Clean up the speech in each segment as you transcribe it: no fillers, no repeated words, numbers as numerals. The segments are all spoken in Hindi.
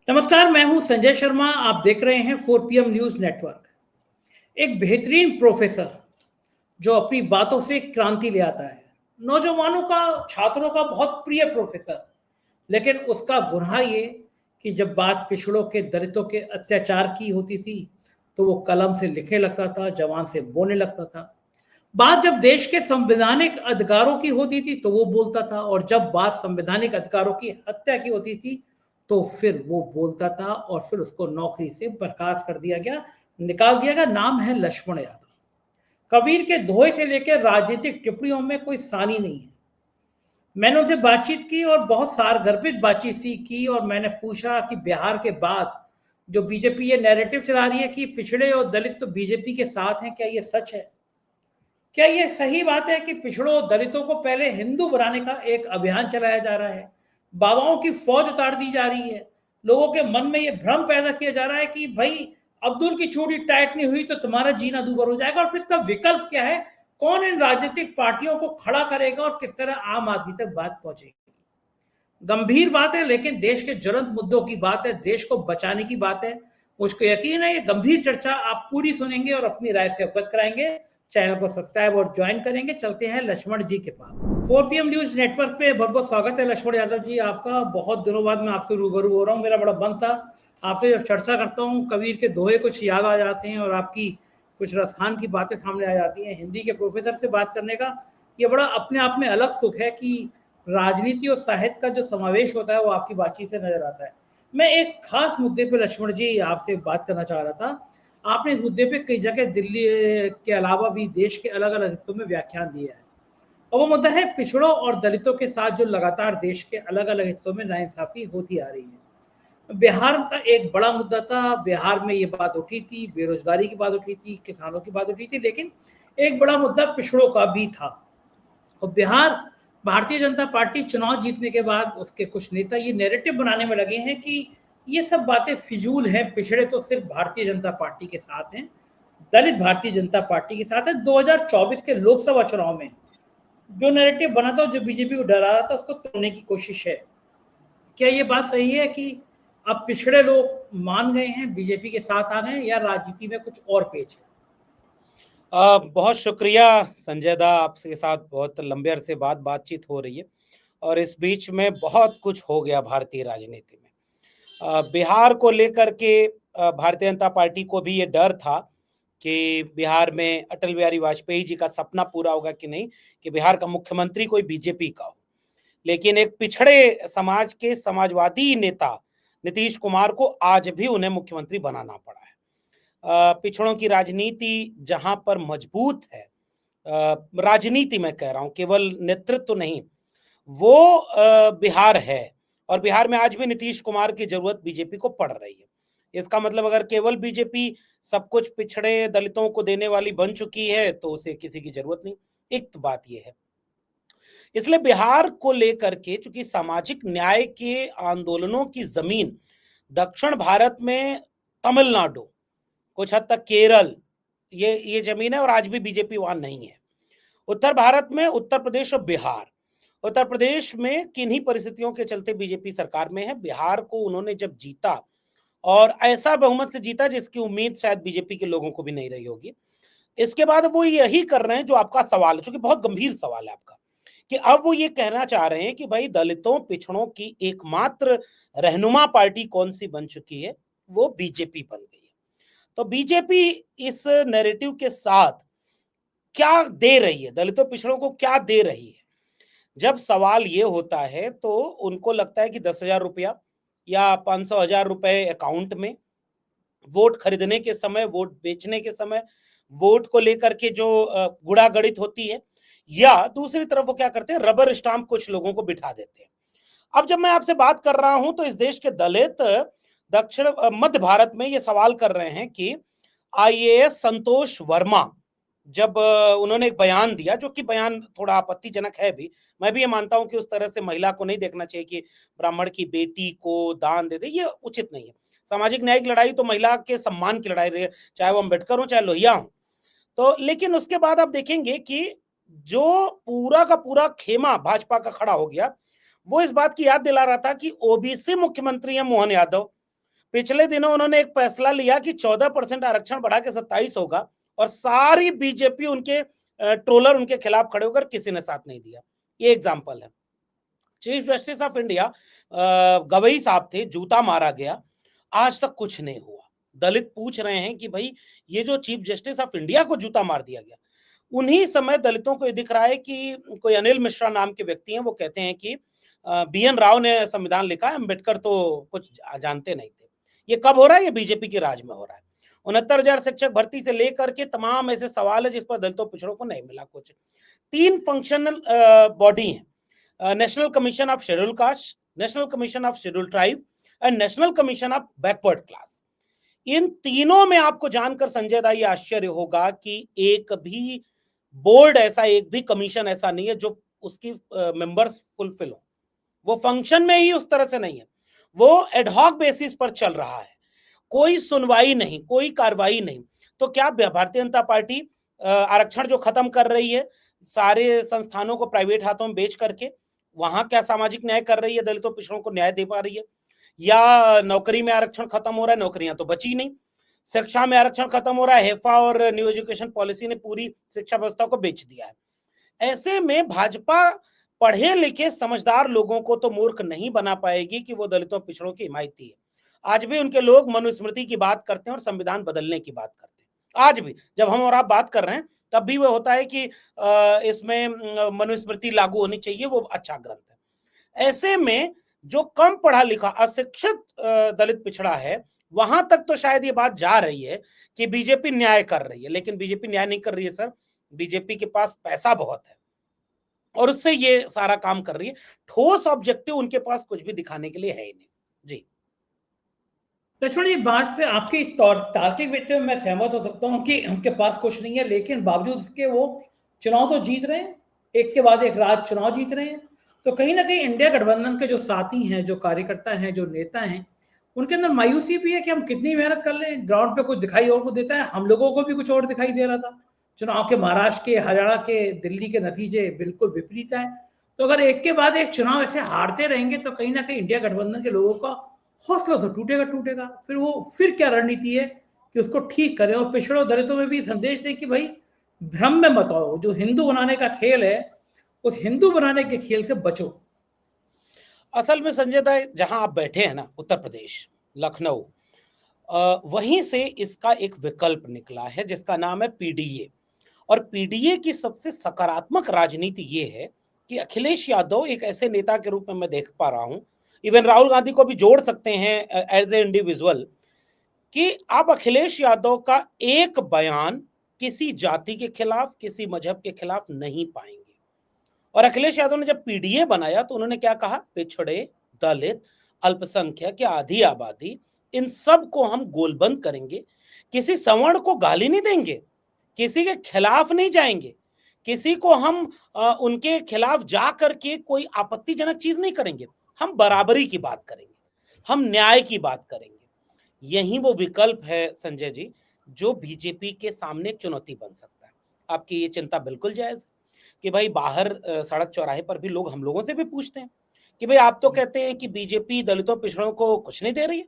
नमस्कार, मैं हूं संजय शर्मा। आप देख रहे हैं 4 PM न्यूज नेटवर्क। एक बेहतरीन प्रोफेसर जो अपनी बातों से क्रांति ले आता है, नौजवानों का, छात्रों का बहुत प्रिय प्रोफेसर। लेकिन उसका गुनाह ये कि जब बात पिछड़ों के, दलितों के अत्याचार की होती थी तो वो कलम से लिखने लगता था, जवान से बोलने लगता था। बात जब देश के संवैधानिक अधिकारों की होती थी तो वो बोलता था, और जब बात संवैधानिक अधिकारों की हत्या की होती थी तो फिर वो बोलता था, और फिर उसको नौकरी से बर्खास्त कर दिया गया, निकाल दिया गया। नाम है लक्ष्मण यादव। कबीर के दोहे से लेकर राजनीतिक टिप्पणियों में कोई सानी नहीं है। मैंने उनसे बातचीत की और बहुत सारगर्भित बातचीत सी की, और मैंने पूछा कि बिहार के बाद जो बीजेपी ये नैरेटिव चला रही है कि पिछड़े और दलित तो बीजेपी के साथ हैं, क्या ये सच है? क्या ये सही बात है कि पिछड़ों दलितों को पहले हिंदू बनाने का एक अभियान चलाया जा रहा है, बाबाओं की फौज उतार दी जा रही है, लोगों के मन में ये भ्रम पैदा किया जा रहा है कि भाई अब्दुल की चूड़ी टाइट नहीं हुई तो तुम्हारा जीना दूभर हो जाएगा? और फिर इसका विकल्प क्या है? कौन इन राजनीतिक पार्टियों को खड़ा करेगा और किस तरह आम आदमी तक बात पहुंचेगी? गंभीर बात है, लेकिन देश के ज्वलंत मुद्दों की बात है, देश को बचाने की बात है। मुझको यकीन है ये गंभीर चर्चा आप पूरी सुनेंगे और अपनी राय से अवगत कराएंगे। चैनल को सब्सक्राइब और ज्वाइन करेंगे। चलते हैं लक्ष्मण जी के पास। 4 PM न्यूज नेटवर्क पे बहुत बहुत स्वागत है लक्ष्मण यादव जी आपका। बहुत दिनों बाद मैं आपसे रूबरू हो रहा हूँ। मेरा बड़ा मन था आपसे जब चर्चा करता हूँ, कबीर के दोहे कुछ याद आ जाते हैं और आपकी कुछ रसखान की बातें सामने आ जाती हैं। हिंदी के प्रोफेसर से बात करने का ये बड़ा अपने आप में अलग सुख है कि राजनीति और साहित्य का जो समावेश होता है वो आपकी बातचीत से नजर आता है। मैं एक खास मुद्दे पे लक्ष्मण जी आपसे बात करना चाह रहा था। आपने इस मुद्दे पे कई जगह दिल्ली के अलावा भी देश के अलग अलग हिस्सों में व्याख्यान दिए हैं, और वो मुद्दा है पिछड़ों और दलितों के साथ जो लगातार देश के अलग अलग हिस्सों में नाइंसाफी होती आ रही है। बिहार का एक बड़ा मुद्दा था, बिहार में ये बात उठी थी, बेरोजगारी की बात उठी थी, किसानों की बात उठी थी, लेकिन एक बड़ा मुद्दा पिछड़ों का भी था। और बिहार भारतीय जनता पार्टी चुनाव जीतने के बाद उसके कुछ नेता ये नैरेटिव बनाने में लगे हैं कि ये सब बातें फिजूल हैं, पिछड़े तो सिर्फ भारतीय जनता पार्टी के साथ हैं, दलित भारतीय जनता पार्टी के साथ है। 2024 के लोकसभा चुनाव में जो नैरेटिव बना था, जो बीजेपी को डरा रहा था, उसको तोड़ने की कोशिश है। क्या ये बात सही है कि अब पिछड़े लोग मान गए हैं, बीजेपी के साथ आ गए हैं, या राजनीति में कुछ और पेच है? बहुत शुक्रिया संजय दा, आपके साथ बहुत लंबे अरसे बाद बातचीत हो रही है और इस बीच में बहुत कुछ हो गया भारतीय राजनीति में। बिहार को लेकर के भारतीय जनता पार्टी को भी ये डर था कि बिहार में अटल बिहारी वाजपेयी जी का सपना पूरा होगा कि नहीं, कि बिहार का मुख्यमंत्री कोई बीजेपी का हो। लेकिन एक पिछड़े समाज के समाजवादी नेता नीतीश कुमार को आज भी उन्हें मुख्यमंत्री बनाना पड़ा है। पिछड़ों की राजनीति जहां पर मजबूत है, राजनीति में कह रहा हूं, केवल नेतृत्व तो नहीं, वो बिहार है। और बिहार में आज भी नीतीश कुमार की जरूरत बीजेपी को पड़ रही है। इसका मतलब अगर केवल बीजेपी सब कुछ पिछड़े दलितों को देने वाली बन चुकी है तो उसे किसी की जरूरत नहीं। एक तो बात यह है, इसलिए बिहार को लेकर के चूंकि सामाजिक न्याय के आंदोलनों की जमीन दक्षिण भारत में तमिलनाडु, कुछ हद तक केरल, ये जमीन है और आज भी बीजेपी वहां नहीं है। उत्तर भारत में उत्तर प्रदेश और बिहार, उत्तर प्रदेश में किन्हीं परिस्थितियों के चलते बीजेपी सरकार में है। बिहार को उन्होंने जब जीता, और ऐसा बहुमत से जीता जिसकी उम्मीद शायद बीजेपी के लोगों को भी नहीं रही होगी, इसके बाद वो यही कर रहे हैं जो आपका सवाल है, चूंकि बहुत गंभीर सवाल है आपका, कि अब वो ये कहना चाह रहे हैं कि भाई दलितों पिछड़ों की एकमात्र रहनुमा पार्टी कौन सी बन चुकी है, वो बीजेपी बन गई है। तो बीजेपी इस नैरेटिव के साथ क्या दे रही है, दलितों पिछड़ों को क्या दे रही है? जब सवाल ये होता है तो उनको लगता है कि 10,000 रुपया या 500,000 रुपए अकाउंट में, वोट खरीदने के समय, वोट बेचने के समय, वोट को लेकर के जो गुड़ा गणित होती है, या दूसरी तरफ वो क्या करते हैं, रबर स्टाम्प कुछ लोगों को बिठा देते हैं। अब जब मैं आपसे बात कर रहा हूं तो इस देश के दलित दक्षिण मध्य भारत में ये सवाल कर रहे हैं कि आईएएस संतोष वर्मा, जब उन्होंने एक बयान दिया, जो कि बयान थोड़ा आपत्तिजनक है भी, मैं भी ये मानता हूं कि उस तरह से महिला को नहीं देखना चाहिए कि ब्राह्मण की बेटी को दान दे दे, ये उचित नहीं है। सामाजिक न्याय की लड़ाई तो महिला के सम्मान की लड़ाई रही है, चाहे वो अम्बेडकर हो चाहे लोहिया हो। तो लेकिन उसके बाद आप देखेंगे कि जो पूरा का पूरा खेमा भाजपा का खड़ा हो गया, वो इस बात की याद दिला रहा था कि ओबीसी मुख्यमंत्री है मोहन यादव, पिछले दिनों उन्होंने एक फैसला लिया कि 14% आरक्षण बढ़ा के 27 होगा और सारी बीजेपी उनके ट्रोलर उनके खिलाफ खड़े होकर किसी ने साथ नहीं दिया। ये एग्जाम्पल है। Chief justice of India Gavai साहब थे, जूता मारा गया, आज तक कुछ नहीं हुआ। दलित पूछ रहे हैं कि भाई ये जो चीफ जस्टिस ऑफ इंडिया को जूता मार दिया गया, उन्हीं समय दलितों को ये दिख रहा है कि कोई अनिल मिश्रा नाम के व्यक्ति हैं, वो कहते हैं कि बी.एन. राव ने संविधान लिखा है, अम्बेडकर तो कुछ जानते नहीं थे। ये कब हो रहा है? ये बीजेपी के राज में हो रहा है। 69,000 शिक्षक भर्ती से लेकर के तमाम ऐसे सवाल है जिस पर दलितों पिछड़ों को नहीं मिला कुछ। 3 फंक्शनल बॉडी हैं, national commission of schedule caste, national commission of schedule tribe and national commission of backward class. इन तीनों में आपको जानकर संजय दा ये आश्चर्य होगा कि एक भी बोर्ड ऐसा, एक भी कमीशन ऐसा नहीं है जो उसकी मेंबर्स फुलफिल हो। वो फंक्शन में ही उस तरह से नहीं है, वो एडहॉक बेसिस पर चल रहा है, कोई सुनवाई नहीं, कोई कार्रवाई नहीं। तो क्या भारतीय जनता पार्टी आरक्षण जो खत्म कर रही है, सारे संस्थानों को प्राइवेट हाथों में बेच करके वहां क्या सामाजिक न्याय कर रही है? दलितों पिछड़ों को न्याय दे पा रही है? या नौकरी में आरक्षण खत्म हो रहा है, नौकरियां तो बची नहीं। शिक्षा में आरक्षण खत्म हो रहा है, हेफा और न्यू एजुकेशन पॉलिसी ने पूरी शिक्षा व्यवस्था को बेच दिया है। ऐसे में भाजपा पढ़े लिखे समझदार लोगों को तो मूर्ख नहीं बना पाएगी कि वो दलितों पिछड़ों की हिमायती है। आज भी उनके लोग मनुस्मृति की बात करते हैं और संविधान बदलने की बात करते हैं। आज भी जब हम और आप बात कर रहे हैं तब भी वो होता है कि इसमें मनुस्मृति लागू होनी चाहिए, वो अच्छा ग्रंथ है। ऐसे में जो कम पढ़ा लिखा अशिक्षित दलित पिछड़ा है, वहां तक तो शायद ये बात जा रही है कि बीजेपी न्याय कर रही है, लेकिन बीजेपी न्याय नहीं कर रही है सर। बीजेपी के पास पैसा बहुत है और उससे ये सारा काम कर रही है। ठोस ऑब्जेक्टिव उनके पास कुछ भी दिखाने के लिए है ही नहीं। जी लक्ष्मण जी, बात पे आपकी तार्किक व्यक्ति मैं सहमत हो सकता हूँ कि उनके पास कुछ नहीं है, लेकिन बावजूद उसके वो चुनाव तो जीत रहे हैं, एक के बाद एक राज चुनाव जीत रहे हैं। तो कहीं ना कहीं इंडिया गठबंधन के जो साथी हैं, जो कार्यकर्ता हैं, जो नेता हैं, उनके अंदर मायूसी भी है कि हम कितनी मेहनत कर लें, ग्राउंड पे कुछ दिखाई और को देता है। हम लोगों को भी कुछ और दिखाई दे रहा था। चुनाव के महाराष्ट्र के, हरियाणा के, दिल्ली के नतीजे बिल्कुल विपरीत है। तो अगर एक के बाद एक चुनाव ऐसे हारते रहेंगे तो कहीं ना कहीं इंडिया गठबंधन के लोगों का हौसला तो टूटेगा टूटेगा। फिर वो क्या रणनीति है कि उसको ठीक करें और पिछड़ों दलितों में भी संदेश दें कि भाई भ्रम में मत आओ, जो हिंदू बनाने का खेल है उस हिंदू बनाने के खेल से बचो। असल में संजय दा, जहां आप बैठे हैं ना, उत्तर प्रदेश, लखनऊ, वहीं से इसका एक विकल्प निकला है जिसका नाम है पीडीए। और पीडीए की सबसे सकारात्मक राजनीति ये है कि अखिलेश यादव एक ऐसे नेता के रूप में मैं देख पा रहा हूं, इवन राहुल गांधी को भी जोड़ सकते हैं एज ए इंडिविजुअल, कि आप अखिलेश यादव का एक बयान किसी जाति के खिलाफ, किसी मजहब के खिलाफ नहीं पाएंगे। और अखिलेश यादव ने जब पीडीए बनाया तो उन्होंने क्या कहा? पिछड़े, दलित, अल्पसंख्यक या आधी आबादी, इन सब को हम गोलबंद करेंगे, किसी सवर्ण को गाली नहीं देंगे, किसी के खिलाफ नहीं जाएंगे, किसी को हम उनके खिलाफ जा करके कोई आपत्तिजनक चीज नहीं करेंगे, हम बराबरी की बात करेंगे, हम न्याय की बात करेंगे। यही वो विकल्प है संजय जी जो बीजेपी के सामने चुनौती बन सकता है। आपकी ये चिंता बिल्कुल जायज है कि भाई बाहर सड़क चौराहे पर भी लोग हम लोगों से भी पूछते हैं कि भाई आप तो कहते हैं कि बीजेपी दलितों पिछड़ों को कुछ नहीं दे रही है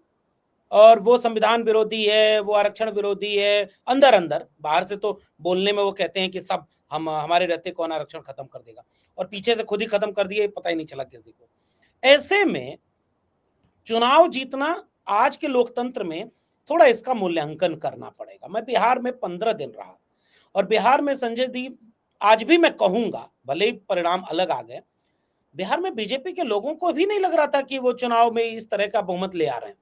और वो संविधान विरोधी है, वो आरक्षण विरोधी है। अंदर अंदर, बाहर से तो बोलने में वो कहते हैं कि सब हम हमारे रहते कौन आरक्षण खत्म कर देगा, और पीछे से खुद ही खत्म कर दिए, पता ही नहीं चला किसी को। ऐसे में चुनाव जीतना आज के लोकतंत्र में थोड़ा इसका मूल्यांकन करना पड़ेगा। मैं बिहार में 15 दिन रहा और बिहार में संजय जी, आज भी मैं कहूंगा, भले ही परिणाम अलग आ गए, बिहार में बीजेपी के लोगों को भी नहीं लग रहा था कि वो चुनाव में इस तरह का बहुमत ले आ रहे हैं।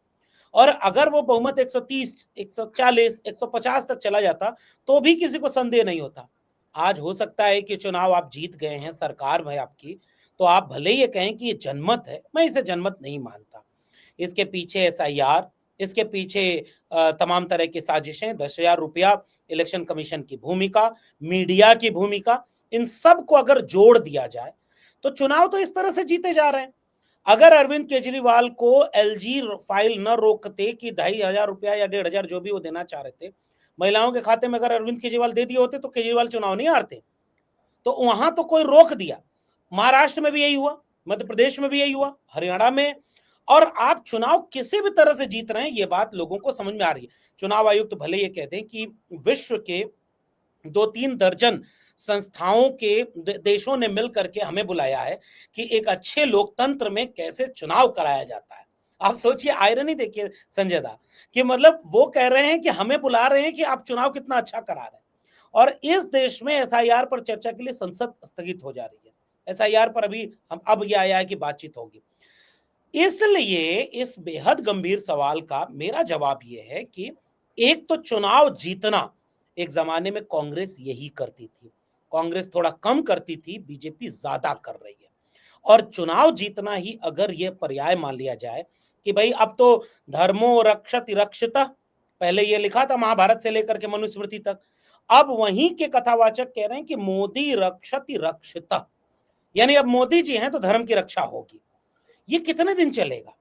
और अगर वो बहुमत 130, 140, 150 तक चला जाता तो भी किसी को संदेह नहीं होता। आज हो सकता है कि चुनाव आप जीत गए हैं, सरकार है आपकी, तो आप भले ये कहें कि ये जनमत है, मैं इसे जनमत नहीं मानता। इसके पीछे एसआईआर, इसके पीछे तमाम तरह की साजिशें, 10,000 रुपया, इलेक्शन कमीशन की भूमिका, मीडिया की भूमिका, इन सब को अगर जोड़ दिया जाए तो चुनाव तो इस तरह से जीते जा रहे हैं। अगर अरविंद केजरीवाल को एलजी फाइल न रोकते कि 2,500 रुपया या 1,500 जो भी वो देना चाह रहे थे महिलाओं के खाते में, अगर अरविंद केजरीवाल दे दिए होते तो केजरीवाल चुनाव नहीं हारते। तो वहां तो कोई रोक दिया। महाराष्ट्र में भी यही हुआ, मध्य प्रदेश में भी यही हुआ, हरियाणा में और आप चुनाव किसी भी तरह से जीत रहे हैं, ये बात लोगों को समझ में आ रही है। चुनाव आयुक्त तो भले ये कहते हैं कि विश्व के 2-3 दर्जन संस्थाओं के देशों ने मिल करके हमें बुलाया है कि एक अच्छे लोकतंत्र में कैसे चुनाव कराया जाता है। आप सोचिए, आयरनी देखिए संजय दा, कि मतलब वो कह रहे हैं कि हमें बुला रहे हैं कि आप चुनाव कितना अच्छा करा रहे हैं। और इस देश में एसआईआर पर चर्चा के लिए संसद स्थगित हो जा रही है। एसआईआर पर अभी अब ये आया है कि बातचीत होगी। इसलिए इस बेहद गंभीर सवाल का मेरा जवाब यह है कि एक तो चुनाव जीतना, एक जमाने में कांग्रेस यही करती थी, कांग्रेस थोड़ा कम करती थी, बीजेपी ज्यादा कर रही है। और चुनाव जीतना ही अगर यह पर्याय मान लिया जाए कि भाई अब तो धर्मो रक्षति रक्षिता, पहले ये लिखा था महाभारत से लेकर के मनुस्मृति तक, अब वहीं के कथावाचक कह रहे हैं कि मोदी रक्षति रक्षिता, यानी अब मोदी जी हैं तो धर्म की रक्षा होगी। ये कितने दिन चलेगा?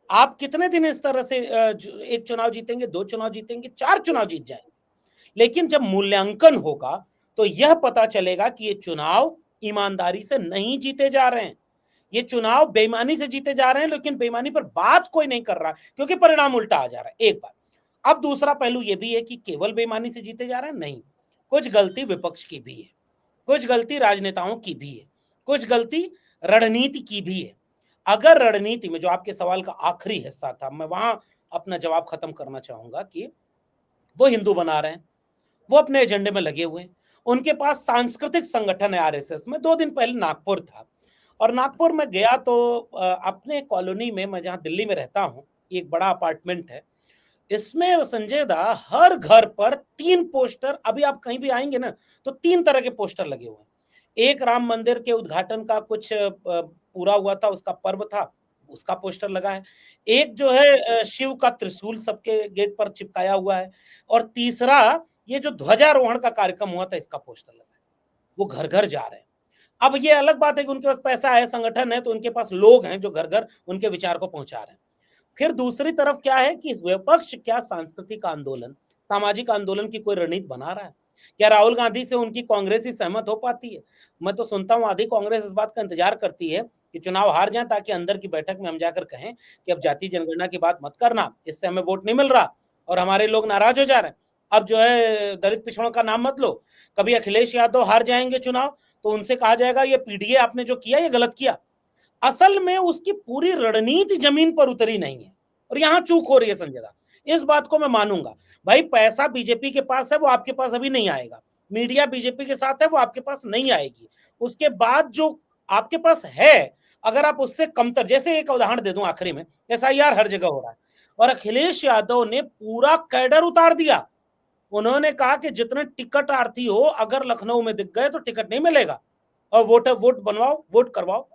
आप कितने दिन इस तरह से एक चुनाव जीतेंगे, 2 चुनाव जीतेंगे, 4 चुनाव जीत जाएंगे? लेकिन जब मूल्यांकन होगा तो यह पता चलेगा कि ये चुनाव ईमानदारी से नहीं जीते जा रहे हैं, ये चुनाव बेईमानी से जीते जा रहे हैं, लेकिन बेईमानी पर बात कोई नहीं कर रहा क्योंकि परिणाम उल्टा आ जा रहा है। एक बात। अब दूसरा पहलू यह भी है कि केवल बेईमानी से जीते जा रहे हैं, नहीं, कुछ गलती विपक्ष की भी है, कुछ गलती राजनेताओं की भी है, कुछ गलती रणनीति की भी है। अगर रणनीति में, जो आपके सवाल का आखिरी हिस्सा था, मैं वहां अपना जवाब खत्म करना चाहूंगा कि वो हिंदू बना रहे हैं, वो अपने एजेंडे में लगे हुए हैं, उनके पास सांस्कृतिक संगठन है आरएसएस। मैं 2 दिन पहले नागपुर था और नागपुर में गया तो अपने कॉलोनी में, मैं जहां दिल्ली में रहता हूं, एक बड़ा अपार्टमेंट है, इसमें संजय दा हर घर पर 3 पोस्टर, अभी आप कहीं भी आएंगे ना तो 3 तरह के पोस्टर लगे हुए हैं। एक राम मंदिर के उद्घाटन का कुछ पूरा हुआ था, उसका पर्व था, उसका पोस्टर लगा है। एक जो है शिव का त्रिशूल सबके गेट पर चिपकाया हुआ है, और तीसरा ये जो ध्वजारोहण का कार्यक्रम हुआ था, इसका पोस्टर लगा है। वो घर घर जा रहे हैं। अब ये अलग बात है कि उनके पास पैसा है, संगठन है, तो उनके पास लोग हैं जो घर घर उनके विचार को पहुंचा रहे हैं। फिर दूसरी तरफ क्या है कि विपक्ष क्या सांस्कृतिक आंदोलन, सामाजिक आंदोलन की कोई रणनीति बना रहा है? क्या राहुल गांधी से उनकी कांग्रेस ही सहमत हो पाती है? मैं तो सुनता हूं आधी कांग्रेस इस बात का इंतजार करती है कि चुनाव हार जाए ताकि अंदर की बैठक में हम जाकर कहें कि अब जाति जनगणना की बात मत करना, इससे हमें वोट नहीं मिल रहा और हमारे लोग नाराज हो जा रहे हैं। अब जो है दलित पिछड़ों का नाम मत लो। कभी अखिलेश यादव हार जाएंगे चुनाव तो उनसे कहा जाएगा ये पीडीए आपने जो किया ये गलत किया। असल में उसकी पूरी रणनीति जमीन पर उतरी नहीं है और यहां चूक हो रही है संजय दा। इस बात को मैं मानूंगा। भाई पैसा बीजेपी के पास है, वो आपके पास अभी नहीं आएगा। मीडिया बीजेपी के साथ है, वो आपके पास नहीं आएगी। उसके बाद जो आपके पास है, अगर आप उससे कमतर, जैसे एक उदाहरण दे दूं आखिरी में, एसआईआर हर जगह हो रहा है और अखिलेश यादव ने पूरा कैडर उतार दिया। उन्होंने कहा कि जितने टिकट आरती हो, अगर लखनऊ में दिख गए तो टिकट नहीं मिलेगा और वोट बनवाओ, वोट करवाओ।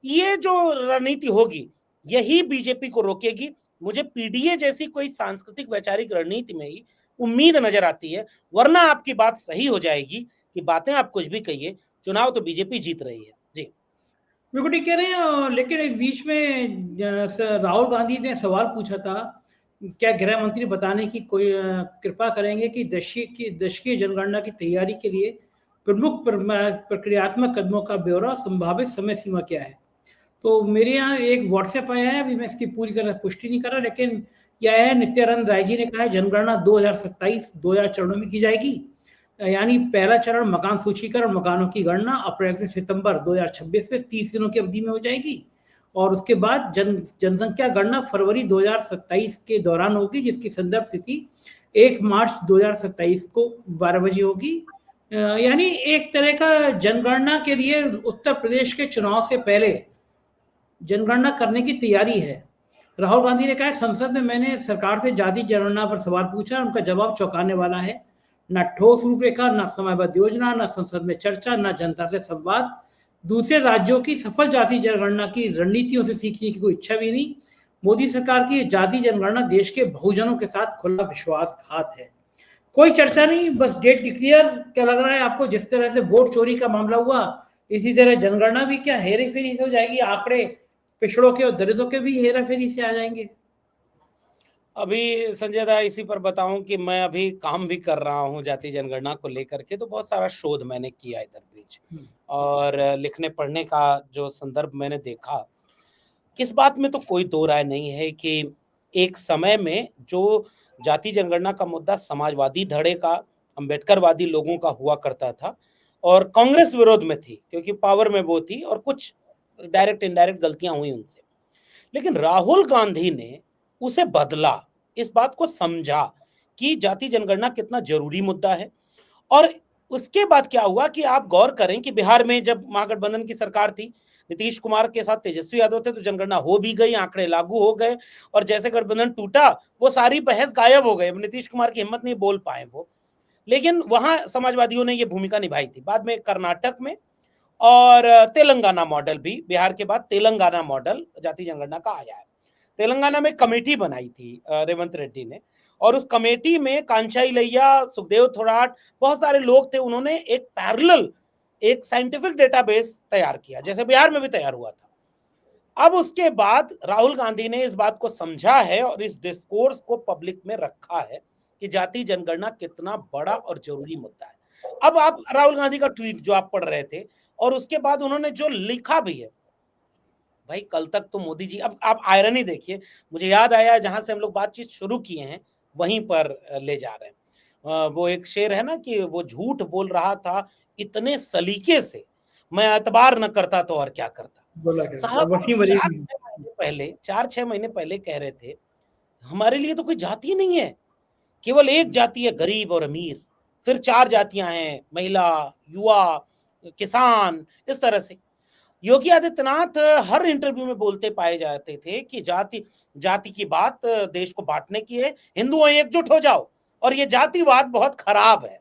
ये जो रणनीति होगी यही बीजेपी को रोकेगी। मुझे पीडीए जैसी कोई सांस्कृतिक वैचारिक रणनीति में ही उम्मीद नजर आती है, वरना आपकी बात सही हो जाएगी कि बातें आप कुछ भी कहिए, चुनाव तो बीजेपी जीत रही है। जी बिल्कुल ठीक कह रहे हैं। लेकिन एक बीच में राहुल गांधी ने सवाल पूछा था, क्या गृह मंत्री बताने की कोई कृपा करेंगे कि दशकीय जनगणना की तैयारी के लिए प्रमुख प्रक्रियात्मक कदमों का ब्यौरा, संभावित समय सीमा क्या है? तो मेरे यहाँ एक व्हाट्सएप आया है, अभी मैं इसकी पूरी तरह पुष्टि नहीं कर रहा, लेकिन यह है, नित्यानंद राय जी ने कहा है जनगणना 2027 2000 चरणों में की जाएगी। यानी पहला चरण मकान सूचीकरण, मकानों की गणना अप्रैल से सितंबर 2026 में 30 दिनों की अवधि में हो जाएगी और उसके बाद जनसंख्या गणना फरवरी 2027 के दौरान होगी, जिसकी संदर्भ तिथि 1 मार्च 2027 को 12 बजे होगी। यानी एक तरह का जनगणना के लिए उत्तर प्रदेश के चुनाव से पहले जनगणना करने की तैयारी है। राहुल गांधी ने कहा, संसद में मैंने सरकार से जाति जनगणना पर सवाल पूछा, उनका जवाब चौंकाने वाला है। न ठोस रूपरेखा, न समयबद्ध योजना, न संसद में चर्चा, न जनता से संवाद। दूसरे राज्यों की सफल जाति जनगणना की रणनीतियों से सीखने की कोई इच्छा भी नहीं। मोदी सरकार की जाति जनगणना देश के बहुजनों के साथ खुला विश्वासघात है। कोई चर्चा नहीं, बस डेट डिक्लेयर। क्या लग रहा है आपको, जिस तरह से वोट चोरी का मामला हुआ, इसी तरह जनगणना भी क्या हेरे फेरी से हो जाएगी? आंकड़े पिछड़ों के और दलितों के भी हेरा फेरी से आ जाएंगे। अभी संजय दा इसी पर बताऊं कि मैं अभी काम भी कर रहा हूं जाति जनगणना को लेकर के, तो बहुत सारा शोध मैंने किया इधर बीच और लिखने पढ़ने का जो संदर्भ मैंने देखा, इस बात में तो कोई दो राय नहीं है कि एक समय में जो जाति जनगणना का मुद्दा समाजवादी धड़े का, अम्बेडकरवादी लोगों का हुआ करता था और कांग्रेस विरोध में थी क्योंकि पावर में वो थी और कुछ डायरेक्ट इनडायरेक्ट गलतियां हुई उनसे। लेकिन राहुल गांधी ने उसे बदला, इस बात को समझा कि जाति जनगणना कितना जरूरी मुद्दा है। और उसके बाद क्या हुआ कि आप गौर करें कि बिहार में जब महागठबंधन की सरकार थी, नीतीश कुमार के साथ तेजस्वी यादव थे, तो जनगणना हो भी गई, आंकड़े लागू हो गए और जैसे गठबंधन टूटा वो सारी बहस गायब हो गई। अब नीतीश कुमार की हिम्मत नहीं, बोल पाए वो। लेकिन वहां समाजवादियों ने ये भूमिका निभाई थी। बाद में कर्नाटक में और तेलंगाना मॉडल भी, बिहार के बाद तेलंगाना मॉडल जाति जनगणना का आया है। तेलंगाना में कमेटी बनाई थी रेवंत रेड्डी ने और उस कमेटी में कांचा इलैया, सुखदेव थोराट, बहुत सारे लोग थे। उन्होंने एक पैरेलल, एक साइंटिफिक डेटाबेस तैयार किया जैसे बिहार में भी तैयार हुआ था। अब उसके बाद राहुल गांधी ने इस बात को समझा है और इस डिस्कोर्स को पब्लिक में रखा है कि जाति जनगणना कितना बड़ा और जरूरी मुद्दा है। अब आप राहुल गांधी का ट्वीट जो आप पढ़ रहे थे और उसके बाद उन्होंने जो लिखा भी है, भाई कल तक तो मोदी जी, अब आप आयरनी देखिए, मुझे याद आया जहां से हम लोग बातचीत शुरू किए हैं वहीं पर ले जा रहे हैं। वो एक शेर है ना कि वो झूठ बोल रहा था इतने सलीके से, मैं एतबार न करता तो और क्या करता। बोला क्या साहब वसीम अली। 4-6 महीने पहले कह रहे थे हमारे लिए तो कोई जाति नहीं है, केवल एक जाति है गरीब और अमीर, फिर 4 जातियां हैं, महिला, युवा, किसान, इस तरह से। योगी आदित्यनाथ हर इंटरव्यू में बोलते पाए जाते थे कि जाति जाति की बात देश को बांटने की है, हिंदुओं एकजुट हो जाओ, और ये जातिवाद बहुत खराब है।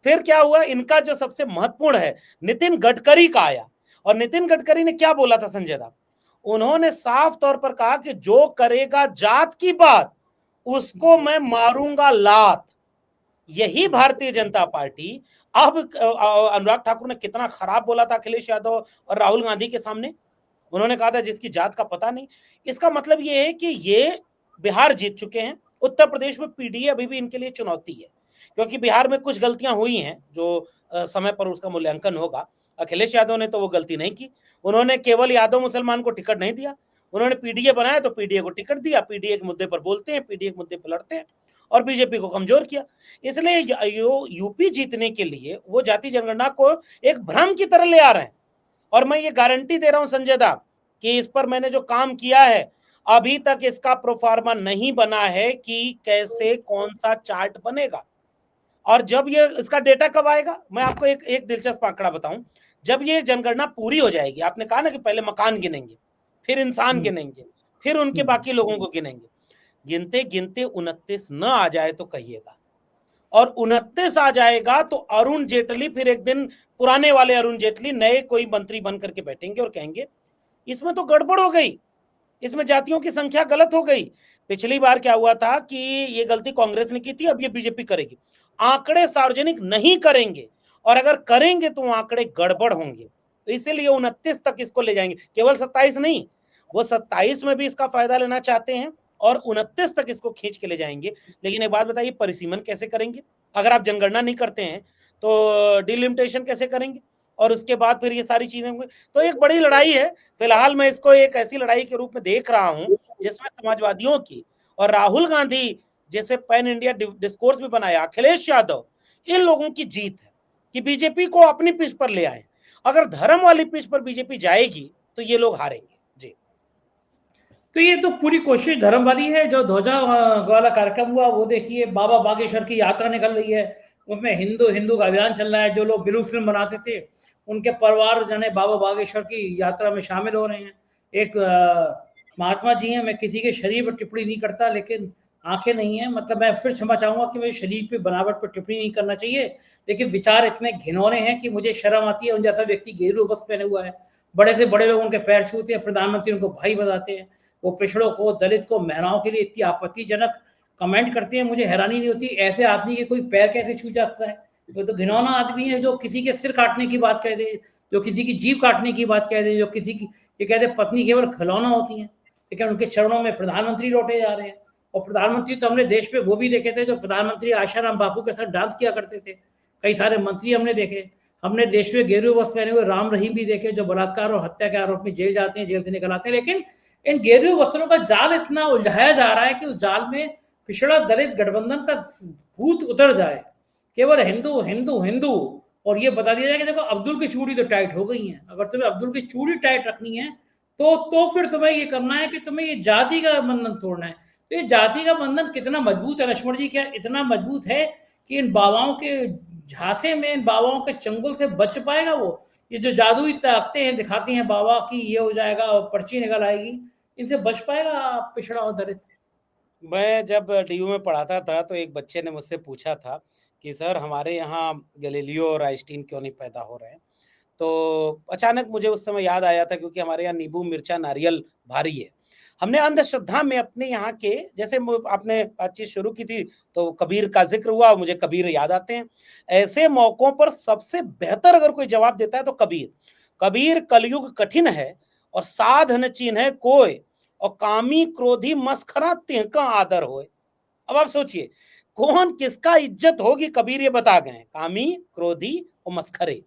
फिर क्या हुआ, इनका जो सबसे महत्वपूर्ण है नितिन गडकरी का आया, और नितिन गडकरी ने क्या बोला था संजय दा, उन्होंने साफ तौर पर कहा कि जो करेगा जात की बात उसको मैं मारूंगा लात। यही भारतीय जनता पार्टी अब अनुराग ठाकुर ने कितना खराब बोला था अखिलेश यादव और राहुल गांधी के सामने, उन्होंने कहा था जिसकी जात का पता नहीं। इसका मतलब ये है कि ये बिहार जीत चुके हैं, उत्तर प्रदेश में पीडीए अभी भी इनके लिए चुनौती है, क्योंकि बिहार में कुछ गलतियां हुई हैं जो समय पर उसका मूल्यांकन होगा। अखिलेश यादव ने तो वो गलती नहीं की, उन्होंने केवल यादव मुसलमान को टिकट नहीं दिया, उन्होंने पीडीए बनाया तो पीडीए को टिकट दिया, पीडीए के मुद्दे पर बोलते हैं, पीडीए के मुद्दे पर लड़ते हैं और बीजेपी को कमजोर किया। इसलिए यूपी जीतने के लिए वो जाति जनगणना को एक भ्रम की तरह ले आ रहे हैं। और मैं ये गारंटी दे रहा हूं संजय दा कि इस पर मैंने जो काम किया है अभी तक इसका प्रोफार्मा नहीं बना है कि कैसे कौन सा चार्ट बनेगा। और जब ये इसका डेटा कब आएगा, मैं आपको एक दिलचस्प आंकड़ा बताऊं। जब ये जनगणना पूरी हो जाएगी, आपने कहा ना कि पहले मकान गिनेंगे, फिर इंसान गिनेंगे, फिर उनके बाकी लोगों को गिनेंगे, गिनते गिनते 29 न आ जाए तो कहिएगा, और 29 आ जाएगा तो अरुण जेटली फिर एक दिन पुराने वाले अरुण जेटली नए कोई मंत्री बन करके बैठेंगे और कहेंगे इसमें तो गड़बड़ हो गई, इसमें जातियों की संख्या गलत हो गई। पिछली बार क्या हुआ था कि ये गलती कांग्रेस ने की थी, अब ये बीजेपी करेगी। आंकड़े सार्वजनिक नहीं करेंगे और अगर करेंगे तो आंकड़े गड़बड़ होंगे, तो इसीलिए 29 तक इसको ले जाएंगे, केवल 27 नहीं, वो 27 में भी इसका फायदा लेना चाहते हैं और 29 तक इसको खींच के ले जाएंगे। लेकिन एक बात बताइए, परिसीमन कैसे करेंगे? अगर आप जनगणना नहीं करते हैं तो डिलिमिटेशन कैसे करेंगे? और उसके बाद फिर ये सारी चीजें होंगी, तो एक बड़ी लड़ाई है। फिलहाल मैं इसको एक ऐसी लड़ाई के रूप में देख रहा हूं जिसमें समाजवादियों की और राहुल गांधी जैसे पैन इंडिया डिस्कोर्स भी बनाया, अखिलेश यादव, इन लोगों की जीत है कि बीजेपी को अपनी पिच पर ले आए। अगर धर्म वाली पिच पर बीजेपी जाएगी तो ये लोग हारेंगे। जी, तो ये तो पूरी कोशिश धर्म वाली है। जो ध्वजा वाला कार्यक्रम हुआ वो देखिए, बाबा बागेश्वर की यात्रा निकल रही है, उसमें हिंदू हिंदू का अभियान चल रहा है। जो लोग ब्लू फिल्म बनाते थे उनके परिवार जने बाबा बागेश्वर की यात्रा में शामिल हो रहे हैं। एक महात्मा जी हैं, मैं किसी के शरीर पर टिप्पणी नहीं करता, लेकिन आंखें नहीं है, मतलब मैं फिर क्षमा चाहूंगा कि मुझे शरीर पे बनावट पर टिप्पणी नहीं करना चाहिए, लेकिन विचार इतने घिनौने हैं कि मुझे शर्म आती है। उन जैसा व्यक्ति गेरू वस्त्र पहने हुआ है, बड़े से बड़े लोग उनके पैर छूते हैं, प्रधानमंत्री उनको भाई बताते हैं, वो पिछड़ों को, दलित को, महिलाओं के लिए इतनी आपत्तिजनक कमेंट करते हैं। मुझे हैरानी नहीं होती ऐसे आदमी के कोई पैर कैसे छू जाता है। वो तो घिनौना आदमी है जो किसी के सिर काटने की बात कह दे, जो किसी की जीभ काटने की बात कह दे, जो किसी की ये कहते पत्नी केवल खिलौना होती है, लेकिन उनके चरणों में प्रधानमंत्री लौटे जा रहे हैं। और प्रधानमंत्री तो हमने देश में वो भी देखे थे जो प्रधानमंत्री आशाराम बापू के साथ डांस किया करते थे। कई सारे मंत्री हमने देखे। हमने देश में गेरू वस्त्र पहने हुए राम रहीम भी देखे जो बलात्कार और हत्या के आरोप में जेल जाते हैं, जेल से निकल आते हैं। लेकिन इन गेरुए वस्त्रों का जाल इतना उलझाया जा रहा है कि उस जाल में पिछड़ा दलित गठबंधन का भूत उतर जाए। केवल हिंदू हिंदू हिंदू, और ये बता दिया जाए कि देखो अब्दुल की चूड़ी तो टाइट हो गई है, अगर तुम्हें अब्दुल की चूड़ी टाइट रखनी है तो फिर तुम्हें ये करना है कि तुम्हें ये जाति का बंधन तोड़ना है। तो ये जाति का बंधन कितना मजबूत है लक्ष्मण जी? क्या इतना मजबूत है कि इन बाबाओं के झांसे में, इन बाबाओं के चंगुल से बच पाएगा वो? ये जो जादुई ताकतें हैं दिखाती हैं बाबा की ये हो जाएगा और पर्ची निकल आएगी, इनसे बच पाएगा पिछड़ा और दलित? मैं जब डीयू में पढ़ाता था तो एक बच्चे ने मुझसे पूछा था कि सर हमारे यहाँ गैलीलियो और आइंस्टीन क्यों नहीं पैदा हो रहे हैं? तो अचानक मुझे उस समय याद आया था क्योंकि हमारे यहाँ नींबू, मिर्चा, नारियल भारी है। हमने अंधश्रद्धा में अपने यहाँ के जैसे आपने बातचीत शुरू की थी तो कबीर का ज़िक्र हुआ और मुझे कबीर याद आते हैं। ऐसे मौकों पर सबसे बेहतर अगर कोई जवाब देता है तो कबीर। कबीर कलयुग कठिन है और साधन चिन्ह कोय और कामी क्रोधी मस्खरा तिनका आदर होए। अब आप सोचिए कौन किसका इज्जत होगी, कबीर ये बता गए हैं, कामी क्रोधी और मस्खरे।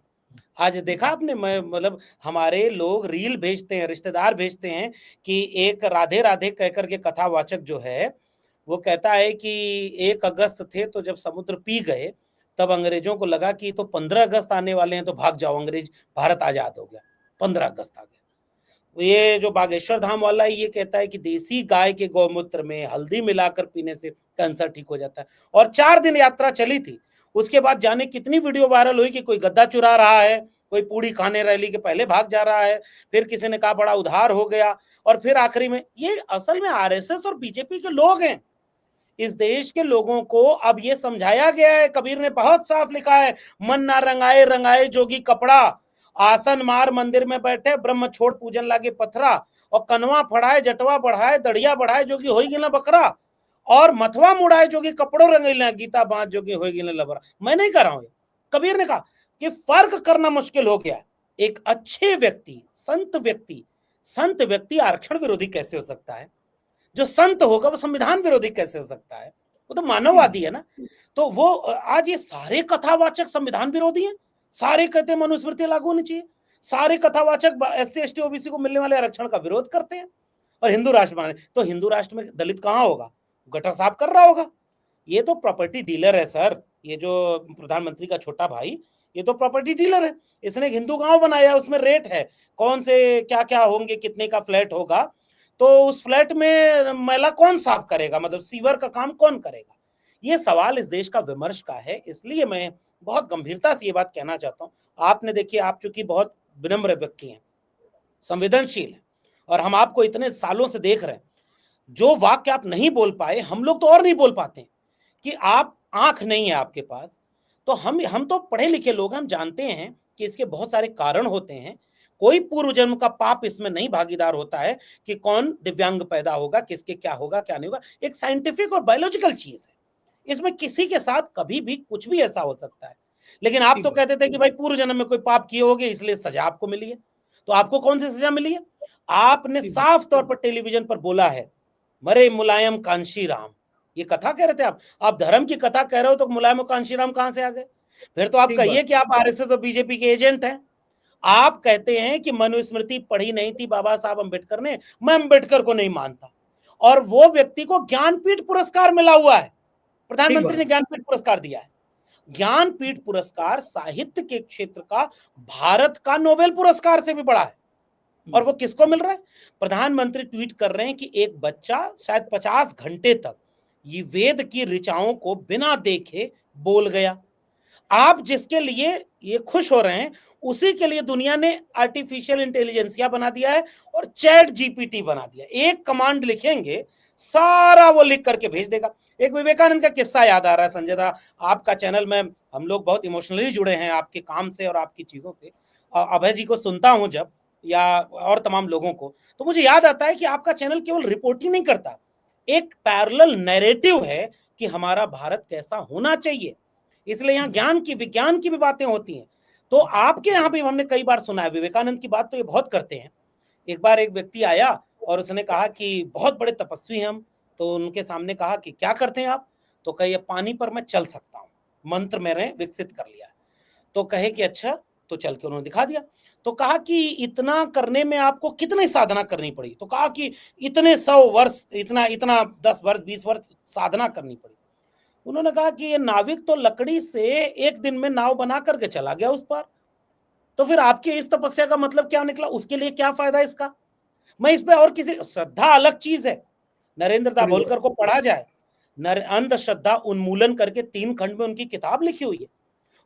आज देखा आपने, मैं मतलब हमारे लोग रील भेजते हैं, रिश्तेदार भेजते हैं कि एक राधे राधे कहकर के कथावाचक जो है वो कहता है कि 1 अगस्त थे तो जब समुद्र पी गए तब अंग्रेजों को लगा कि तो 15 अगस्त आने वाले हैं तो भाग जाओ, अंग्रेज भारत आजाद हो गया, 15 अगस्त आ गया। ये जो बागेश्वर धाम वाला है ये कहता है कि देसी गाय के गौमूत्र में हल्दी मिलाकर पीने से कैंसर ठीक हो जाता है। और 4 दिन यात्रा चली थी, उसके बाद जाने कितनी वीडियो वायरल हुई कि कोई गद्दा चुरा रहा है, कोई पूड़ी खाने रैली के पहले भाग जा रहा है, फिर किसी ने कहा बड़ा उधार हो गया, और फिर आखिरी में ये असल में आरएसएस और बीजेपी के लोग हैं। इस देश के लोगों को अब ये समझाया गया है, कबीर ने बहुत साफ लिखा है, मन ना रंगाए रंगाए जोगी कपड़ा, आसन मार मंदिर में बैठे ब्रह्म छोड़ पूजन लागे पथरा, और कनवा फड़ाए जटवा बढ़ाए दड़िया बढ़ाए जोगी होई गिला बकरा, और मथवा मुड़ाए जोगी कपड़ों रंगीला गीता बांध जोगी होई गिला लबरा। मैं नहीं कर रहा हूं, कबीर ने कहा कि फर्क करना मुश्किल हो गया। एक अच्छे व्यक्ति, संत व्यक्ति आरक्षण विरोधी कैसे हो सकता है? जो संत होगा वो संविधान विरोधी कैसे हो सकता है? वो तो मानववादी है ना। तो वो आज ये सारे कथावाचक संविधान विरोधी हैं, सारे कहते हैं मनुस्मृति लागू होनी चाहिए, सारे कथावाचक एससी एसटी ओबीसी को मिलने वाले आरक्षण का विरोध करते हैं, और हिंदू राष्ट्र माने तो हिंदू राष्ट्र में दलित कहाँ होगा? गटर साफ कर रहा होगा। ये तो प्रॉपर्टी डीलर है सर, ये जो प्रधानमंत्री का छोटा भाई ये तो प्रॉपर्टी डीलर है। इसने एक हिंदू गांव बनाया, उसमें रेट है कौन से क्या क्या होंगे, कितने का फ्लैट होगा, तो उस फ्लैट में मैला कौन साफ करेगा, मतलब सीवर का काम कौन करेगा? ये सवाल इस देश का विमर्श का है। इसलिए मैं बहुत गंभीरता से ये बात कहना चाहता हूँ। आपने देखिए, आप चूंकि बहुत विनम्र व्यक्ति हैं, संवेदनशील हैं, और हम आपको इतने सालों से देख रहे हैं, जो वाक्य आप नहीं बोल पाए हम लोग तो और नहीं बोल पाते हैं कि आप आंख नहीं है आपके पास। तो हम तो पढ़े लिखे लोग हैं, हम जानते हैं कि इसके बहुत सारे कारण होते हैं। कोई पूर्व जन्म का पाप इसमें नहीं भागीदार होता है कि कौन दिव्यांग पैदा होगा, किसके क्या होगा क्या नहीं होगा। एक साइंटिफिक और बायोलॉजिकल चीज है, इसमें किसी के साथ कभी भी कुछ भी ऐसा हो सकता है। लेकिन आप तो कहते थे कि भाई पूर्व जन्म में कोई पाप किए होंगे इसलिए सजा आपको मिली है। तो आपको कौन सी सजा मिली है? आपने साफ तौर पर टेलीविजन पर बोला है, मरे मुलायम कांशी राम। ये कथा कह रहे थे आप धर्म की कथा कह रहे हो तो मुलायम और कांशी राम कहां से आ गए? फिर तो आप कहिए कि आप आरएसएस और बीजेपी के एजेंट हैं। आप कहते हैं कि मनुस्मृति पढ़ी नहीं थी बाबा साहब अंबेडकर ने। मैं अंबेडकर को नहीं मानता, और वो व्यक्ति को ज्ञानपीठ पुरस्कार मिला हुआ है, प्रधानमंत्री ने ज्ञानपीठ पुरस्कार दिया है। ज्ञानपीठ पुरस्कार साहित्य के क्षेत्र का भारत का नोबेल पुरस्कार से भी बड़ा है। और वो किसको मिल रहा है? प्रधानमंत्री ट्वीट कर रहे हैं कि एक बच्चा शायद 50 घंटे तक ये वेद की ऋचाओं को बिना देखे बोल गया। आप जिसके लिए ये खुश हो रहे हैं उसी के लिए दुनिया ने आर्टिफिशियल इंटेलिजेंसिया बना दिया है और चैट जीपीटी बना दिया। एक कमांड लिखेंगे, सारा वो लिख करके भेज देगा। एक विवेकानंद का किस्सा याद आ रहा है संजय दा, आपका चैनल में हम लोग बहुत इमोशनली जुड़े हैं आपके काम से और आपकी चीजों से। अभय जी को सुनता हूं जब, या और तमाम लोगों को, तो मुझे याद आता है कि आपका चैनल केवल रिपोर्ट ही नहीं करता, एक पैरेलल नैरेटिव है कि हमारा भारत कैसा होना चाहिए। इसलिए यहाँ ज्ञान की, विज्ञान की भी बातें होती हैं। तो आपके यहाँ भी हमने कई बार सुना है, विवेकानंद की बात तो ये बहुत करते हैं। एक बार एक व्यक्ति आया और उसने कहा कि बहुत बड़े तपस्वी हैं हम, तो उनके सामने कहा कि क्या करते हैं आप? तो कहे पानी पर मैं चल सकता हूँ, मंत्र मैंने विकसित कर लिया है। तो कहे कि अच्छा, तो चल के उन्होंने दिखा दिया। तो कहा कि इतना करने में आपको कितनी साधना करनी पड़ी? तो कहा कि इतने 100 वर्ष, इतना इतना 10 वर्ष 20 वर्ष साधना करनी पड़ी। उन्होंने कहा कि ये नाविक तो लकड़ी से एक दिन में नाव बना करके चला गया उस पार, तो फिर आपकी इस तपस्या का मतलब क्या निकला? उसके लिए क्या फायदा इसका? मैं इस पे और किसी श्रद्धा अलग चीज है, नरेंद्र दाभोलकर को पढ़ा जाए, अंधश्रद्धा उन्मूलन करके 3 खंड में उनकी किताब लिखी हुई है।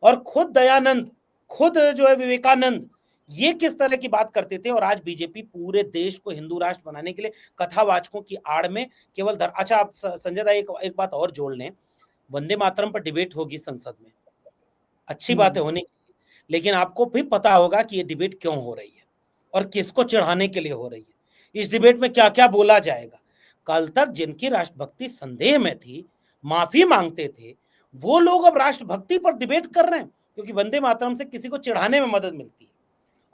और खुद दयानंद, खुद जो है विवेकानंद, ये किस तरह की बात करते थे। और आज बीजेपी पूरे देश को हिंदू राष्ट्र बनाने के लिए कथावाचकों की आड़ में केवल अच्छा, आप संजय दा एक बात और जोड़ लें, वंदे मातरम पर डिबेट होगी संसद में, अच्छी बात है होने, लेकिन आपको भी पता होगा कि ये डिबेट क्यों हो रही है और किसको चढ़ाने के लिए हो रही है। इस डिबेट में क्या क्या बोला जाएगा। कल तक जिनकी राष्ट्रभक्ति संदेह में थी, माफी मांगते थे, वो लोग अब राष्ट्रभक्ति पर डिबेट कर रहे हैं, क्योंकि वंदे मातरम से किसी को चिढ़ाने में मदद मिलती है।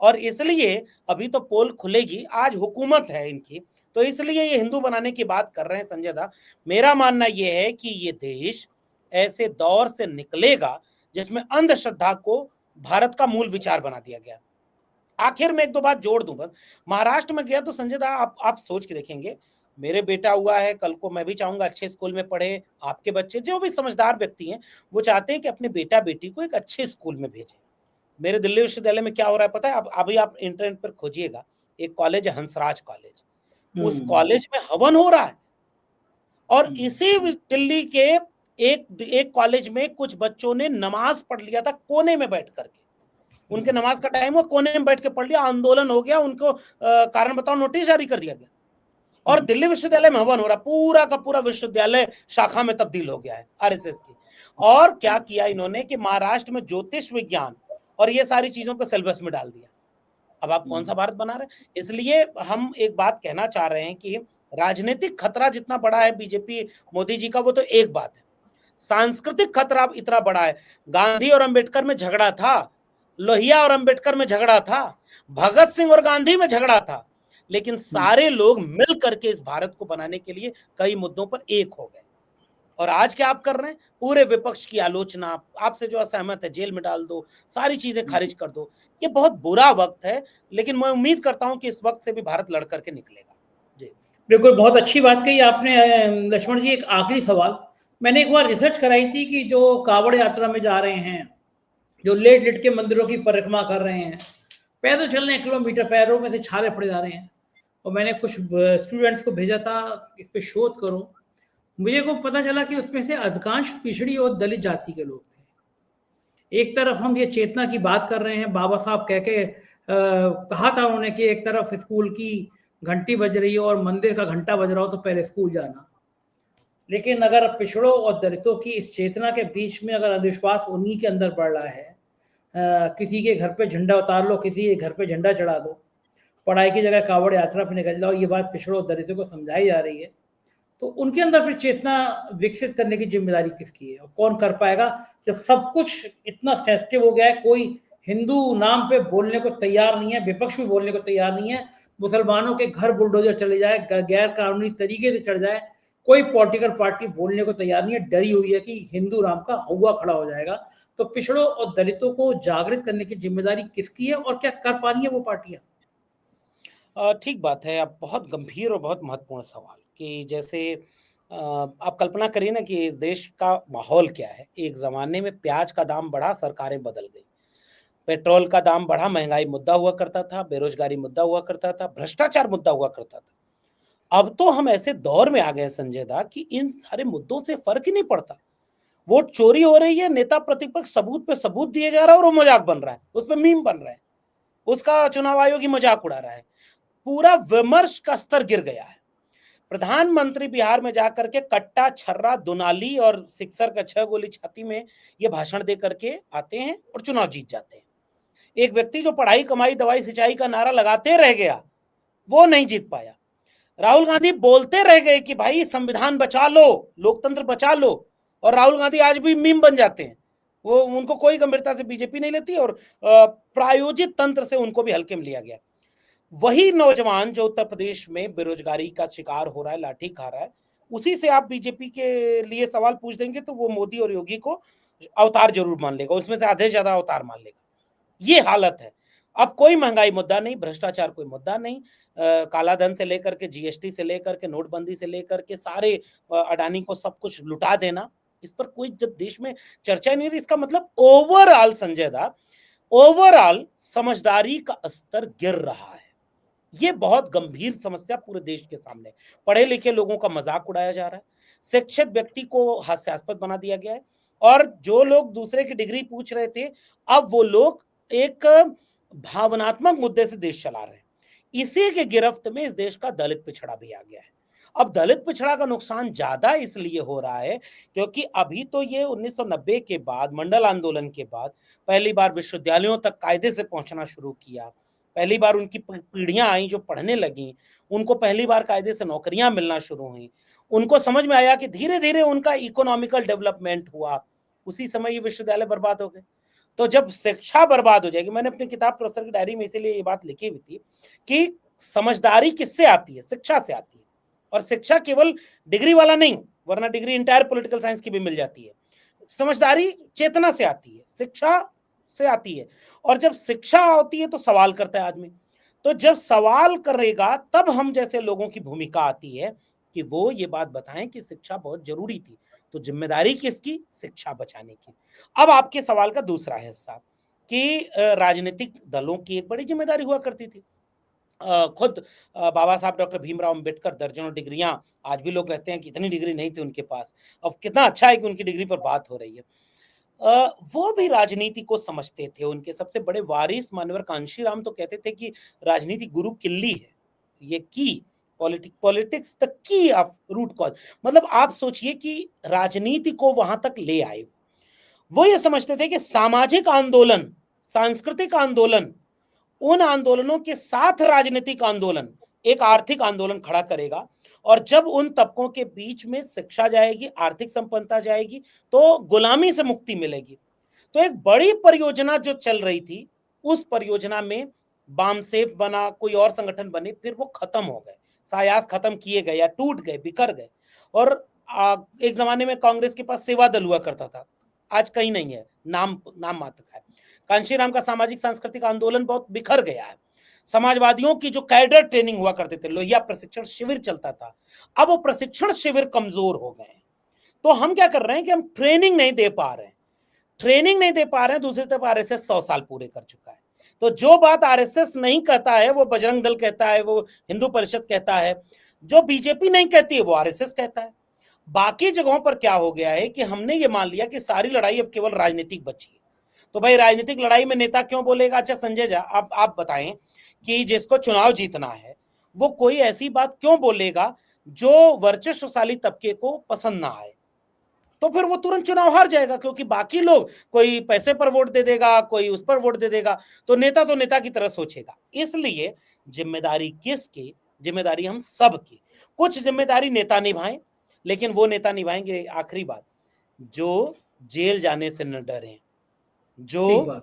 और इसलिए अभी तो पोल खुलेगी, आज हुकूमत है इनकी, तो इसलिए ये हिंदू बनाने की बात कर रहे हैं संजय दा। मेरा मानना यह है कि ये देश ऐसे दौर से निकलेगा जिसमें अंधश्रद्धा को भारत का मूल विचार बना दिया गया। आखिर में एक दो बात जोड़ दूं बस, महाराष्ट्र में गया तो संजय दा आप सोच के देखेंगे, मेरे बेटा हुआ है, कल को मैं भी चाहूंगा अच्छे स्कूल में पढ़े, आपके बच्चे जो भी समझदार व्यक्ति हैं वो चाहते हैं कि अपने बेटा बेटी को एक अच्छे स्कूल में भेजें। मेरे दिल्ली विश्वविद्यालय में क्या हो रहा है पता है? अब अभी आप इंटरनेट पर खोजिएगा, एक कॉलेज है हंसराज कॉलेज, उस कॉलेज में हवन हो रहा है। और इसी दिल्ली के एक कॉलेज में कुछ बच्चों ने नमाज पढ़ लिया था कोने में बैठ करके, उनके नमाज का टाइम हुआ, कोने में बैठ के पढ़ लिया, आंदोलन हो गया, उनको कारण बताओ नोटिस जारी कर दिया गया। और दिल्ली विश्वविद्यालय में हवन हो रहा, पूरा का पूरा विश्वविद्यालय शाखा में तब्दील हो गया है आरएसएस की। और क्या किया इन्होंने कि महाराष्ट्र में ज्योतिष विज्ञान और ये सारी चीजों को सिलेबस में डाल दिया। अब आप कौन सा भारत बना रहे हैं? इसलिए हम एक बात कहना चाह रहे हैं कि राजनीतिक खतरा जितना बड़ा है बीजेपी मोदी जी का, वो तो एक बात है, सांस्कृतिक खतरा इतना बड़ा है। गांधी और अंबेडकर में झगड़ा था, लोहिया और अंबेडकर में झगड़ा था, भगत सिंह और गांधी में झगड़ा था, लेकिन सारे लोग मिल करके इस भारत को बनाने के लिए कई मुद्दों पर एक हो गए। और आज क्या आप कर रहे हैं? पूरे विपक्ष की आलोचना, आपसे जो असहमत है जेल में डाल दो, सारी चीजें खारिज कर दो। ये बहुत बुरा वक्त है, लेकिन मैं उम्मीद करता हूं कि इस वक्त से भी भारत लड़ करके निकलेगा। जी बिल्कुल, बहुत अच्छी बात कही आपने लक्ष्मण जी। एक आखिरी सवाल, मैंने एक बार रिसर्च कराई थी कि जो कावड़ यात्रा में जा रहे हैं, जो लेट लेट के मंदिरों की परिक्रमा कर रहे हैं, पैदल चल रहे हैं किलोमीटर, पैरों में से छाले पड़े जा रहे हैं, और मैंने कुछ स्टूडेंट्स को भेजा था इस पे शोध करो, मुझे को पता चला कि उसमें से अधिकांश पिछड़ी और दलित जाति के लोग थे। एक तरफ हम ये चेतना की बात कर रहे हैं, बाबा साहब कह के कहा था उन्होंने कि एक तरफ स्कूल की घंटी बज रही हो और मंदिर का घंटा बज रहा हो तो पहले स्कूल जाना, लेकिन अगर पिछड़ों और दलितों की इस चेतना के बीच में अगर अंधविश्वास उन्हीं के अंदर बढ़ रहा है, किसी के घर पे झंडा उतार लो, किसी के घर पे झंडा चढ़ा दो, पढ़ाई की जगह कावड़ यात्रा पे निकल जाओ, ये बात पिछड़ों और दलितों को समझाई जा रही है, तो उनके अंदर फिर चेतना विकसित करने की जिम्मेदारी किसकी है और कौन कर पाएगा जब सब कुछ इतना सेंसिटिव हो गया है? कोई हिंदू नाम पे बोलने को तैयार नहीं है, विपक्ष भी बोलने को तैयार नहीं है, मुसलमानों के घर बुलडोजर चले जाए, गैर कानूनी तरीके से चढ़ जाए, कोई पॉलिटिकल पार्टी बोलने को तैयार नहीं है, डरी हुई है कि हिंदू नाम का हौवा खड़ा हो जाएगा। तो पिछड़ों और दलितों को जागृत करने की जिम्मेदारी किसकी है और क्या कर पा रही है वो पार्टियां? ठीक बात है। आप बहुत गंभीर और बहुत महत्वपूर्ण सवाल कि जैसे आप कल्पना करिए ना कि देश का माहौल क्या है। एक ज़माने में प्याज का दाम बढ़ा, सरकारें बदल गई, पेट्रोल का दाम बढ़ा, महंगाई मुद्दा हुआ करता था, बेरोजगारी मुद्दा हुआ करता था, भ्रष्टाचार मुद्दा हुआ करता था। अब तो हम ऐसे दौर में आ गए संजय दा कि इन सारे मुद्दों से फर्क ही नहीं पड़ता। वोट चोरी हो रही है, नेता प्रतिपक्ष सबूत पे सबूत दिए जा रहा है और वो मजाक बन रहा है, उसमें मीम बन रहा है, उसका चुनाव आयोग ही मजाक उड़ा रहा है। पूरा विमर्श का स्तर गिर गया है। प्रधानमंत्री बिहार में जाकर के कट्टा, छर्रा, दुनाली और सिक्सर का 6 गोली छाती में ये भाषण दे करके आते हैं और चुनाव जीत जाते हैं। एक व्यक्ति जो पढ़ाई, कमाई, दवाई, सिंचाई का नारा लगाते रह गया, वो नहीं जीत पाया। राहुल गांधी बोलते रह गए कि भाई संविधान बचा लो, लोकतंत्र बचा लो, और राहुल गांधी आज भी मीम बन जाते हैं। वो उनको कोई गंभीरता से बीजेपी नहीं लेती और प्रायोजित तंत्र से उनको भी हल्के में लिया गया। वही नौजवान जो उत्तर प्रदेश में बेरोजगारी का शिकार हो रहा है, लाठी खा रहा है, उसी से आप बीजेपी के लिए सवाल पूछ देंगे तो वो मोदी और योगी को अवतार जरूर मान लेगा, उसमें से आधे से ज्यादा अवतार मान लेगा। ये हालत है। अब कोई महंगाई मुद्दा नहीं, भ्रष्टाचार कोई मुद्दा नहीं, काला धन से लेकर के जीएसटी से लेकर के नोटबंदी से लेकर के सारे अडानी को सब कुछ लुटा देना, इस पर कोई जब देश में चर्चा ही नहीं रही, इसका मतलब ओवरऑल संजय दा, ओवरऑल समझदारी का स्तर गिर रहा है। ये बहुत गंभीर समस्या पूरे देश के सामने, पढ़े लिखे लोगों का मजाक उड़ाया जा रहा है, शिक्षित व्यक्ति को हास्यास्पद बना दिया गया है, और जो लोग दूसरे की डिग्री पूछ रहे थे, अब वो लोग एक भावनात्मक मुद्दे से देश चला रहे हैं। इसी के गिरफ्त में इस देश का दलित पिछड़ा भी आ गया है। अब दलित पिछड़ा का नुकसान ज्यादा इसलिए हो रहा है क्योंकि अभी तो ये 1990 के बाद, मंडल आंदोलन के बाद पहली बार विश्वविद्यालयों तक कायदे से पहुंचना शुरू किया, पहली बार उनकी पीढ़ियां आई जो पढ़ने लगी, उनको पहली बार कायदे से नौकरियां मिलना शुरू हुई, उनको समझ में आया कि धीरे धीरे उनका इकोनॉमिकल डेवलपमेंट हुआ, उसी समय ये विश्वविद्यालय बर्बाद हो गए। तो जब शिक्षा बर्बाद हो जाएगी, मैंने अपनी किताब प्रोफेसर की डायरी में इसीलिए ये बात लिखी हुई थी कि समझदारी किससे आती है, शिक्षा से आती है, और शिक्षा केवल डिग्री वाला नहीं, वरना डिग्री इंटायर पॉलिटिकल साइंस की भी मिल जाती है। समझदारी चेतना से आती है, शिक्षा से आती है, और जब शिक्षा होती है तो सवाल करता है आदमी। तो जब सवाल करेगा तब हम जैसे लोगों की भूमिका आती है कि वो ये बात बताएं कि शिक्षा बहुत जरूरी थी। तो जिम्मेदारी किसकी? शिक्षा बचाने की। अब आपके सवाल का दूसरा हिस्सा कि राजनीतिक दलों की एक बड़ी जिम्मेदारी हुआ करती थी। खुद बाबा साहब डॉक्टर भीमराव अंबेडकर दर्जनों डिग्रियां, आज भी लोग कहते हैं कि इतनी डिग्री नहीं थी उनके पास, अब कितना अच्छा है कि उनकी डिग्री पर बात हो रही है। वो भी राजनीति को समझते थे। उनके सबसे बड़े वारिस मान्यवर कांशीराम तो कहते थे कि राजनीति गुरु किल्ली है, ये key politics the key of root cause. मतलब आप सोचिए कि राजनीति को वहां तक ले आए। वो ये समझते थे कि सामाजिक आंदोलन, सांस्कृतिक आंदोलन, उन आंदोलनों के साथ राजनीतिक आंदोलन एक आर्थिक आंदोलन खड़ा करेगा, और जब उन तबकों के बीच में शिक्षा जाएगी, आर्थिक संपन्नता जाएगी, तो गुलामी से मुक्ति मिलेगी। तो एक बड़ी परियोजना जो चल रही थी, उस परियोजना में बामसेफ बना, कोई और संगठन बने, फिर वो खत्म हो गए, सायास खत्म किए गए या टूट गए, बिखर गए। और एक जमाने में कांग्रेस के पास सेवा दल हुआ करता था, आज कहीं नहीं है, नाम मात्र का है। कांशीराम का सामाजिक सांस्कृतिक आंदोलन बहुत बिखर गया है। समाजवादियों की जो कैडर ट्रेनिंग हुआ करते थे, लोहिया प्रशिक्षण शिविर चलता था, अब वो प्रशिक्षण शिविर कमजोर हो गए हैं। तो हम क्या कर रहे हैं कि हम ट्रेनिंग नहीं दे पा रहे हैं, दूसरी तरफ आरएसएस 100 साल पूरे कर चुका है। तो जो बात आरएसएस नहीं कहता है वो बजरंग दल कहता है, वो हिंदू परिषद कहता है, जो बीजेपी नहीं कहती है वो आरएसएस कहता है। बाकी जगहों पर क्या हो गया है कि हमने ये मान लिया कि सारी लड़ाई अब केवल राजनीतिक बची है। तो भाई राजनीतिक लड़ाई में नेता क्यों बोलेगा? अच्छा संजय झा, आप बताएं कि जिसको चुनाव जीतना है वो कोई ऐसी बात क्यों बोलेगा जो वर्चस्वशाली तबके को पसंद ना आए? तो फिर वो तुरंत चुनाव हार जाएगा, क्योंकि बाकी लोग, कोई पैसे पर वोट दे देगा, कोई उस पर वोट दे देगा, तो नेता की तरह सोचेगा। इसलिए जिम्मेदारी किसकी? जिम्मेदारी हम सब की। कुछ जिम्मेदारी नेता निभाएं, लेकिन वो नेता निभाएंगे, आखिरी बात, जो जेल जाने से न डरें, जो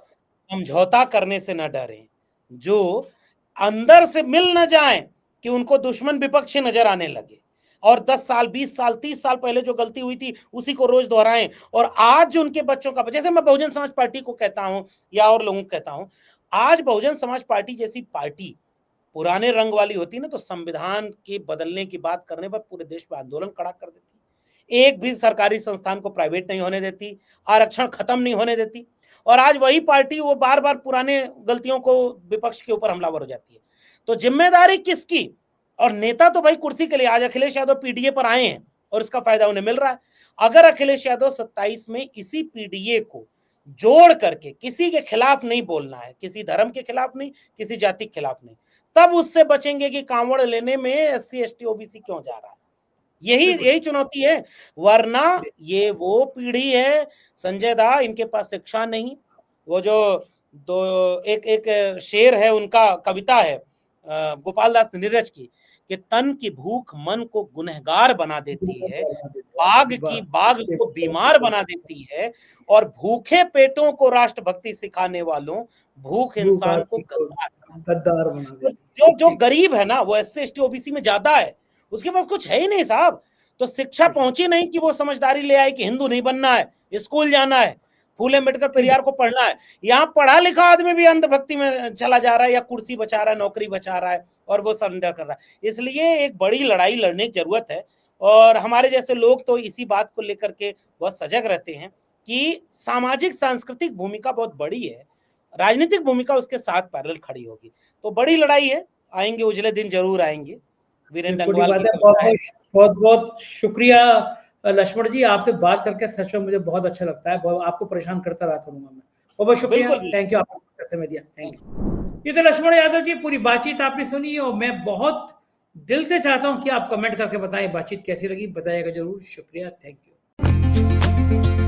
समझौता करने से न डरें, जो अंदर से मिल न जाएं कि उनको दुश्मन विपक्षी नजर आने लगे, और 10 साल 20 साल 30 साल पहले जो गलती हुई थी उसी को रोज दोहराएं। और आज उनके बच्चों का, जैसे मैं बहुजन समाज पार्टी को कहता हूं या और लोगों को कहता हूं, आज बहुजन समाज पार्टी जैसी पार्टी पुराने रंग वाली होती ना, तो संविधान के बदलने की बात करने पर पूरे देश में आंदोलन खड़ा कर देती, एक भी सरकारी संस्थान को प्राइवेट नहीं होने देती, आरक्षण खत्म नहीं होने देती। और आज वही पार्टी वो बार बार पुराने गलतियों को विपक्ष के ऊपर हमलावर हो जाती है। तो जिम्मेदारी किसकी? और नेता तो भाई कुर्सी के लिए, आज अखिलेश यादव पीडीए पर आए हैं और इसका फायदा उन्हें मिल रहा है। अगर अखिलेश यादव 27 में इसी पीडीए को जोड़ करके किसी के खिलाफ नहीं बोलना है, किसी धर्म के खिलाफ नहीं, किसी जाति के खिलाफ नहीं, तब उससे बचेंगे कि कांवड़ लेने में एससी एसटी ओबीसी क्यों जा रहा है। यही चुनौती है, वरना ये वो पीढ़ी है संजय दा, इनके पास शिक्षा नहीं। वो जो एक शेर है उनका, कविता है गोपाल दास नीरज की, कि तन की भूख मन को गुनहगार बना देती है, बाघ की बाघ को बीमार बना देती है, और भूखे पेटों को राष्ट्रभक्ति सिखाने वालों भूख इंसान को गद्दार बना देती है। जो गरीब है ना, वो एससी एसटी ओबीसी में ज्यादा है, उसके पास कुछ है ही नहीं साहब। तो शिक्षा पहुंची नहीं कि वो समझदारी ले आए कि हिंदू नहीं बनना है, स्कूल जाना है। फूले अम्बेडकर पेरियार को पढ़ना है। यहाँ पढ़ा लिखा आदमी भी अंधभक्ति में चला जा रहा है, या कुर्सी बचा रहा है, नौकरी बचा रहा है, और वो सरेंडर कर रहा है। इसलिए एक बड़ी लड़ाई लड़ने की जरूरत है, और हमारे जैसे लोग तो इसी बात को लेकर के बहुत सजग रहते हैं कि सामाजिक सांस्कृतिक भूमिका बहुत बड़ी है, राजनीतिक भूमिका उसके साथ पैरेलल खड़ी होगी। तो बड़ी लड़ाई है, आएंगे उजले दिन, जरूर आएंगे। वीरेंद्र बिल्कुल डंगवाल बात की है। कविता है। बहुत बहुत शुक्रिया लक्ष्मण जी, आपसे बात करके सच में मुझे बहुत अच्छा लगता है। आपको परेशान करता रहा करूंगा मैं। बहुत बहुत शुक्रिया, बिल्कुल। थैंक यू, आपने समय दिया, थैंक यू। ये तो लक्ष्मण यादव जी, पूरी बातचीत आपने सुनी, और मैं बहुत दिल से चाहता हूं कि आप कमेंट करके बताएं बातचीत कैसी लगी, बताइएगा जरूर। शुक्रिया, थैंक यू।